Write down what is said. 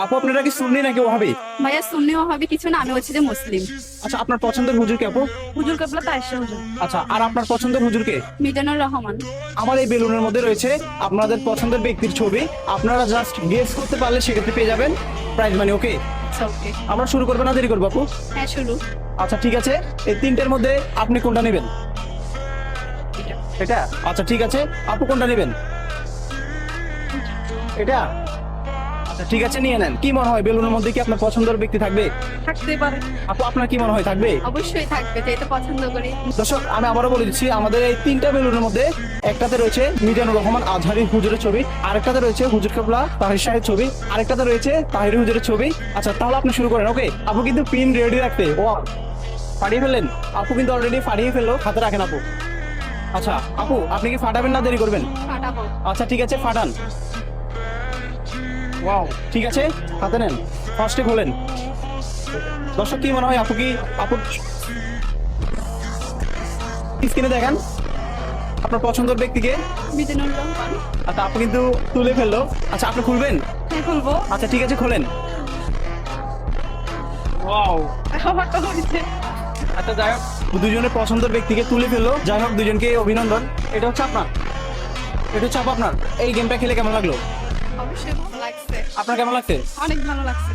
আপু আপনারা কি সুন্নি নাকি ওয়াহাবি? ভাইয়া সুন্নি ওয়াহাবি কিছু না, আমি হচ্ছে যে মুসলিম। আচ্ছা, আপনার পছন্দের হুজুর কে আপু? হুজুর কেবলা তায়েশা হুজুর। আচ্ছা, আর আপনার পছন্দের হুজুর কে? মিজানুর রহমান। আমার এই বেলুনের মধ্যে রয়েছে আপনাদের পছন্দের ব্যক্তির ছবি। আপনারা জাস্ট গেস করতে পারলে সেক্ষেত্রে পেয়ে যাবেন প্রাইজ মানি। ওকে, ওকে, আমরা শুরু করবো না দেরি করবো আপু? হ্যাঁ শুরু। আচ্ছা ঠিক আছে, এই তিনটের মধ্যে আপনি কোনটা নেবেন? এটা। এটা? আচ্ছা ঠিক আছে, আপু কোনটা নেবেন? এটা? আচ্ছা ঠিক আছে, নিয়ে নেন। কি মনে হয় বেলুনের মধ্যে কি আপনার পছন্দের ব্যক্তি থাকবে? থাকতে পারে। আপু আপনার কি মনে হয় থাকবে? অবশ্যই থাকবে, যেহেতু পছন্দ করি। দর্শক আমি আবারও বলে দিচ্ছি, আমাদের এই তিনটা বেলুনের মধ্যে একটাতে রয়েছে মিজানুর রহমান আজহারি হুজুরের ছবি, আরেকটাতে রয়েছে হুজুর কেবলা তাহির শাহের ছবি, আরেকটাতে রয়েছে তাহির হুজুরের ছবি। আচ্ছা তাহলে আপনি শুরু করেন। ওকে, আপু কিন্তু পিন রেডি রাখতে। ও ফাটিয়ে ফেললেন? আপু কিন্তু অলরেডি ফাটিয়ে ফেললো, হাতে রাখেন আপু। আচ্ছা আপু, আপনি কি ফাটাবেন না দেরি করবেন? ফাটাবো। আচ্ছা ঠিক আছে, ফাটান। ওয়াও, ঠিক আছে, হাতে নেন, ফার্স্টে খোলেন। দর্শক কি মনে হয় আপু কি আপু স্ক্রিনে দেখেন আপনার পছন্দের ব্যক্তিকে? মিজানুর রহমান। আচ্ছা আপু কিন্তু তুলে ফেললো। আচ্ছা আপনি খুলবেন? হ্যাঁ খুলবো। আচ্ছা ঠিক আছে, খোলেন। ওয়াও, আমার তো হয়েছে। আচ্ছা যাই হোক, দুজনের পছন্দের ব্যক্তিকে তুলে ফেললো। যাই হোক, দুজনকে অভিনন্দন। এটা হচ্ছে আপনার, এটা হচ্ছে আপু আপনার। এই গেমটা খেলে কেমন লাগলো? অবশ্যই ভালো লাগছে। আপনার কেমন লাগছে? অনেক ভালো লাগছে।